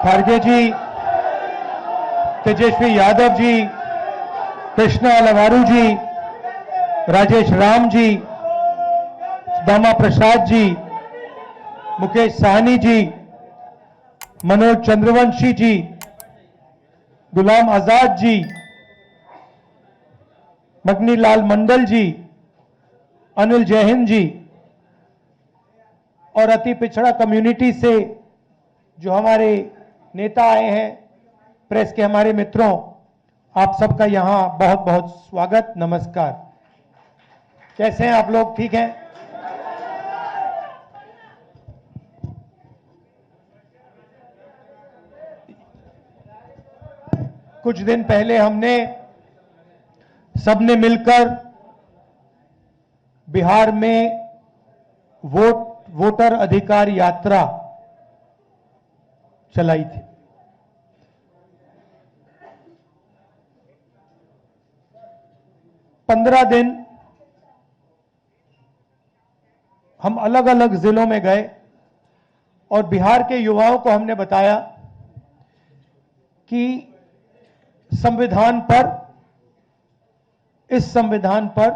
खड़गे जी, तेजस्वी यादव जी, कृष्णा लवारू जी, राजेश राम जी, दामा प्रसाद जी, मुकेश साहनी जी, मनोज चंद्रवंशी जी, गुलाम आजाद जी, मगनी लाल मंडल जी, अनिल जैहिंद जी और अति पिछड़ा कम्युनिटी से जो हमारे नेता आए हैं, प्रेस के हमारे मित्रों, आप सबका यहां बहुत बहुत स्वागत, नमस्कार। कैसे हैं आप लोग? ठीक हैं? कुछ दिन पहले हमने सबने मिलकर बिहार में वोटर अधिकार यात्रा चलाई थी। पंद्रह दिन हम अलग अलग जिलों में गए और बिहार के युवाओं को हमने बताया कि इस संविधान पर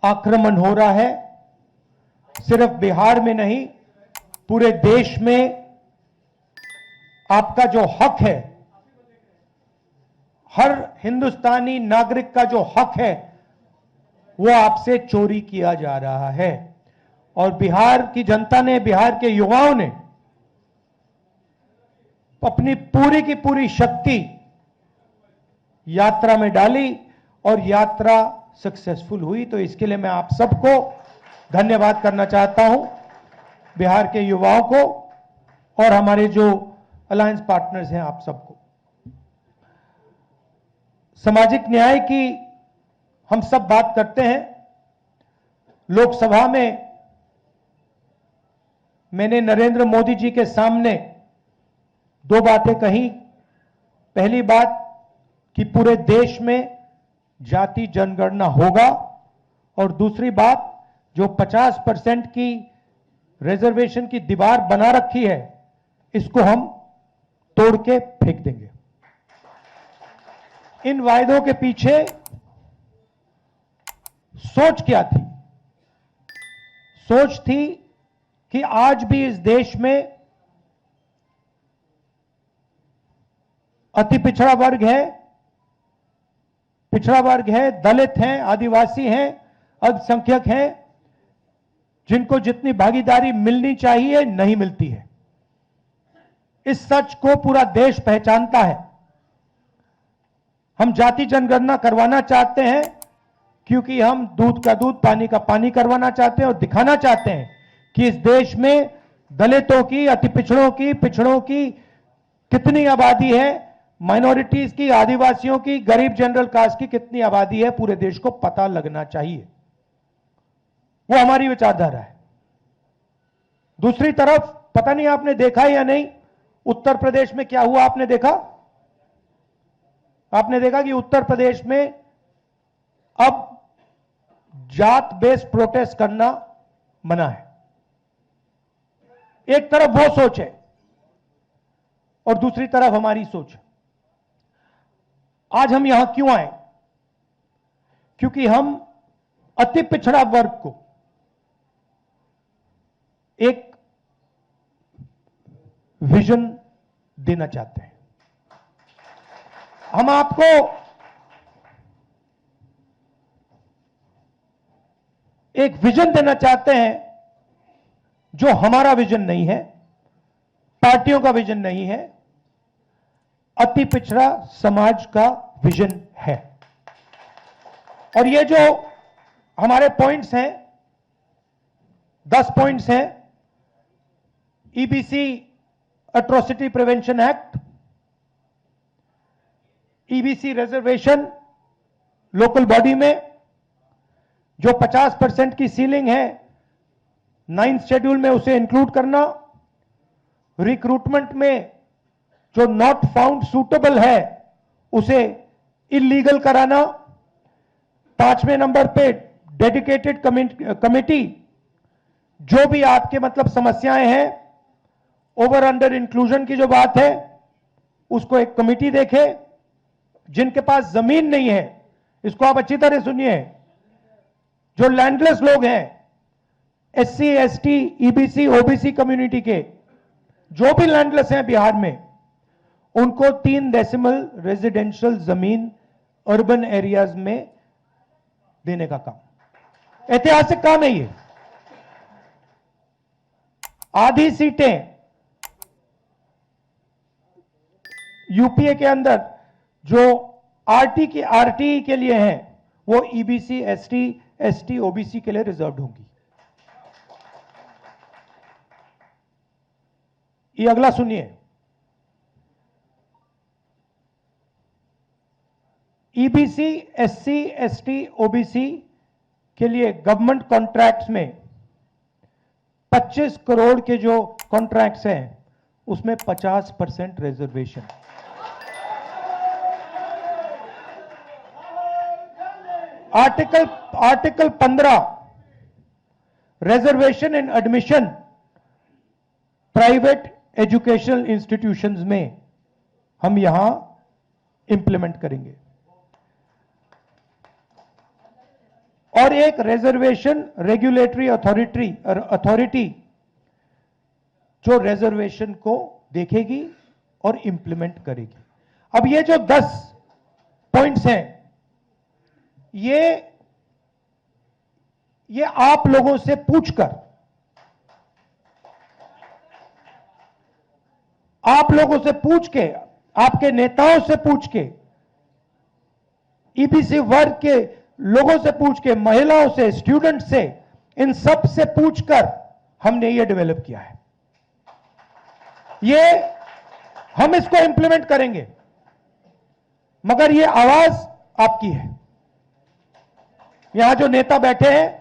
आक्रमण हो रहा है। सिर्फ बिहार में नहीं, पूरे देश में आपका जो हक है, हर हिंदुस्तानी नागरिक का जो हक है, वो आपसे चोरी किया जा रहा है। और बिहार की जनता ने, बिहार के युवाओं ने अपनी पूरी की पूरी शक्ति यात्रा में डाली और यात्रा सक्सेसफुल हुई। तो इसके लिए मैं आप सबको धन्यवाद करना चाहता हूं, बिहार के युवाओं को और हमारे जो अलायंस पार्टनर्स हैं, आप सबको। सामाजिक न्याय की हम सब बात करते हैं। लोकसभा में मैंने नरेंद्र मोदी जी के सामने दो बातें कही। पहली बात कि पूरे देश में जाति जनगणना होगा, और दूसरी बात, जो 50% की रिजर्वेशन की दीवार बना रखी है, इसको हम तोड़ के फेंक देंगे। इन वायदों के पीछे सोच क्या थी? सोच थी कि आज भी इस देश में अति पिछड़ा वर्ग है, दलित हैं, आदिवासी हैं, अल्पसंख्यक हैं, जिनको जितनी भागीदारी मिलनी चाहिए नहीं मिलती है। इस सच को पूरा देश पहचानता है। हम जाति जनगणना करवाना चाहते हैं क्योंकि हम दूध का दूध, पानी का पानी करवाना चाहते हैं और दिखाना चाहते हैं कि इस देश में दलितों की, अति पिछड़ों की कितनी आबादी है, माइनॉरिटीज की, आदिवासियों की, गरीब जनरल कास्ट की कितनी आबादी है, पूरे देश को पता लगना चाहिए। वो हमारी विचारधारा है। दूसरी तरफ, पता नहीं आपने देखा या नहीं, उत्तर प्रदेश में क्या हुआ? आपने देखा कि उत्तर प्रदेश में अब जात बेस्ड प्रोटेस्ट करना मना है। एक तरफ वो सोच है और दूसरी तरफ हमारी सोच है। आज हम यहां क्यों आए? क्योंकि हम अति पिछड़ा वर्ग को एक विजन देना चाहते हैं। हम आपको एक विजन देना चाहते हैं जो हमारा विजन नहीं है, पार्टियों का विजन नहीं है, अति पिछड़ा समाज का विजन है। और ये जो हमारे पॉइंट्स हैं, 10 पॉइंट्स हैं, EBC atrocity prevention act, EBC reservation local body में, जो 50% की सीलिंग है 9th शेड्यूल में उसे इंक्लूड करना, रिक्रूटमेंट में जो नॉट फाउंड सूटेबल है उसे इलीगल कराना, 5वें नंबर पे डेडिकेटेड कमिटी, जो भी आपके मतलब समस्याएं हैं ओवर अंडर इंक्लूजन की जो बात है, उसको एक कमिटी देखे। जिनके पास जमीन नहीं है, इसको आप अच्छी तरह सुनिए, जो लैंडलेस लोग हैं, SC, ST, EBC, OBC community के जो भी लैंडलेस हैं बिहार में, उनको 3 डेसिमल रेजिडेंशियल जमीन अर्बन एरियाज में देने का काम, ऐतिहासिक काम है ये। आधी सीटें यूपीए के अंदर जो आरटी के लिए हैं, वो ईबीसी, एसटी, ओबीसी के लिए रिजर्व्ड होंगी। ये अगला सुनिए, ईबीसी, एससी, एसटी, ओबीसी के लिए गवर्नमेंट कॉन्ट्रैक्ट्स में 25 करोड़ के जो कॉन्ट्रैक्ट्स हैं, उसमें 50% रिजर्वेशन। आर्टिकल 15 रिजर्वेशन इन एडमिशन प्राइवेट एजुकेशनल इंस्टीट्यूशंस में हम यहां इंप्लीमेंट करेंगे। और एक रिजर्वेशन रेगुलेटरी अथॉरिटी जो रिजर्वेशन को देखेगी और इंप्लीमेंट करेगी। अब ये जो 10 पॉइंट्स हैं, ये आप लोगों से पूछकर, आप लोगों से पूछ के, आपके नेताओं से पूछ के, ईबीसी वर्ग के लोगों से पूछ के, महिलाओं से, स्टूडेंट से, इन सब से पूछकर हमने ये डेवलप किया है। ये हम इसको इंप्लीमेंट करेंगे, मगर ये आवाज आपकी है। यहां जो नेता बैठे हैं,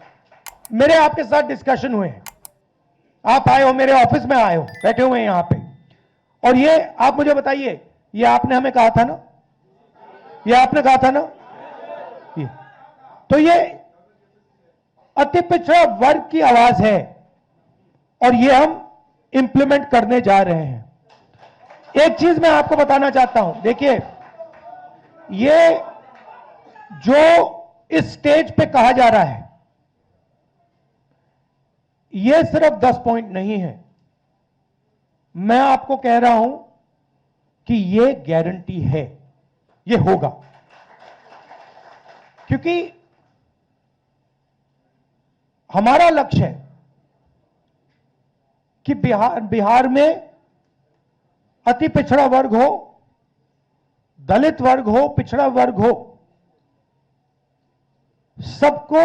मेरे आपके साथ डिस्कशन हुए हैं, आप आए हो, मेरे ऑफिस में आए हो, बैठे हुए हैं यहां पे, और ये आप मुझे बताइए, ये आपने हमें कहा था ना, ये आपने कहा था ना, तो ये अति पिछड़ा वर्ग की आवाज है और ये हम इंप्लीमेंट करने जा रहे हैं। एक चीज मैं आपको बताना चाहता हूं, देखिए, ये जो इस स्टेज पे कहा जा रहा है, ये सिर्फ 10 पॉइंट नहीं है। मैं आपको कह रहा हूं कि ये गारंटी है, ये होगा, क्योंकि हमारा लक्ष्य है कि बिहार में अति पिछड़ा वर्ग हो, दलित वर्ग हो, पिछड़ा वर्ग हो, सबको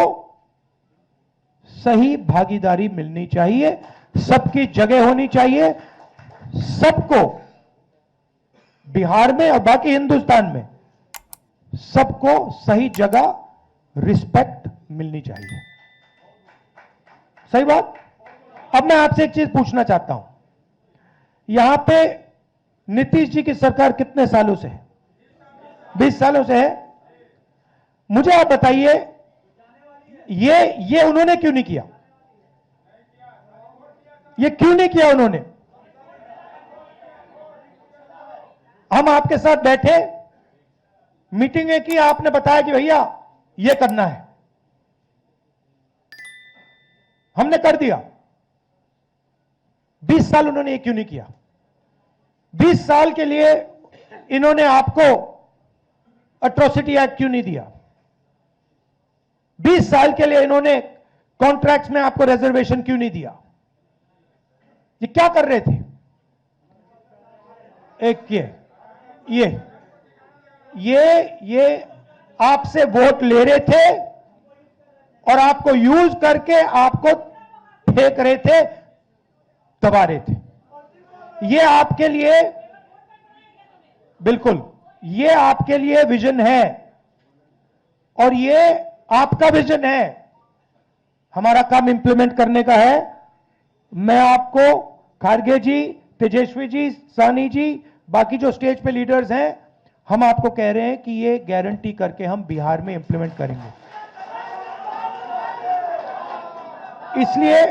सही भागीदारी मिलनी चाहिए, सबकी जगह होनी चाहिए, सबको बिहार में और बाकी हिंदुस्तान में सबको सही जगह रिस्पेक्ट मिलनी चाहिए। सही बात। अब मैं आपसे एक चीज पूछना चाहता हूं, यहां पे नीतीश जी की सरकार कितने सालों से है? 20 सालों से है। मुझे आप बताइए, ये उन्होंने क्यों नहीं किया? ये क्यों नहीं किया उन्होंने? हम आपके साथ बैठे, मीटिंगें की, आपने बताया कि भैया ये करना है, हमने कर दिया। 20 साल उन्होंने ये क्यों नहीं किया? 20 साल के लिए इन्होंने आपको एट्रोसिटी एक्ट क्यों नहीं दिया? 20 साल के लिए इन्होंने कॉन्ट्रैक्ट्स में आपको रिजर्वेशन क्यों नहीं दिया? ये क्या कर रहे थे? एक ये आपसे वोट ले रहे थे और आपको यूज करके आपको फेंक रहे थे, दबा रहे थे। ये आपके लिए, बिल्कुल, ये आपके लिए विजन है और ये आपका विजन है। हमारा काम इंप्लीमेंट करने का है। मैं आपको, खारगे जी, तेजस्वी जी, सानी जी, बाकी जो स्टेज पे लीडर्स हैं, हम आपको कह रहे हैं कि ये गारंटी करके हम बिहार में इंप्लीमेंट करेंगे। इसलिए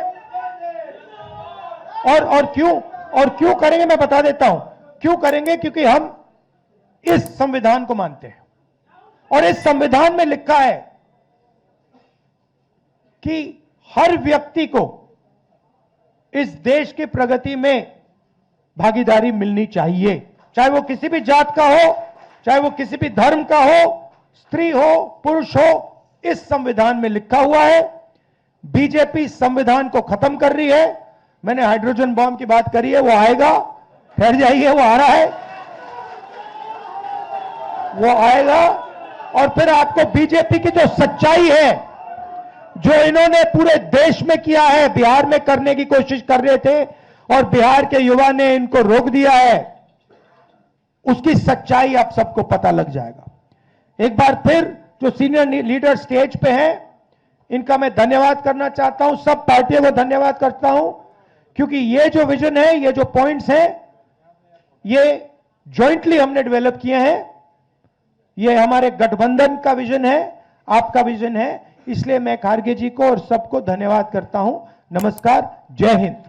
और क्यों और क्यों करेंगे मैं बता देता हूं। क्यों करेंगे? क्योंकि हम इस संविधान को मानते हैं और इस संविधान में लिखा है कि हर व्यक्ति को इस देश की प्रगति में भागीदारी मिलनी चाहिए, चाहे वो किसी भी जात का हो, चाहे वो किसी भी धर्म का हो, स्त्री हो, पुरुष हो। इस संविधान में लिखा हुआ है। बीजेपी संविधान को खत्म कर रही है। मैंने हाइड्रोजन बॉम्ब की बात करी है, वो आएगा, ठहर जाइए, वो आ रहा है, वो आएगा। और फिर आपको बीजेपी की जो सच्चाई है, जो इन्होंने पूरे देश में किया है, बिहार में करने की कोशिश कर रहे थे और बिहार के युवा ने इनको रोक दिया है, उसकी सच्चाई आप सबको पता लग जाएगा। एक बार फिर जो सीनियर लीडर स्टेज पे हैं, इनका मैं धन्यवाद करना चाहता हूं, सब पार्टियों को धन्यवाद करता हूं, क्योंकि ये जो विजन है, ये जो पॉइंट्स हैं, ये जॉइंटली हमने डेवलप किए हैं। ये हमारे गठबंधन का विजन है, आपका विजन है, इसलिए मैं खारगे जी को और सबको धन्यवाद करता हूं। नमस्कार, जय हिंद।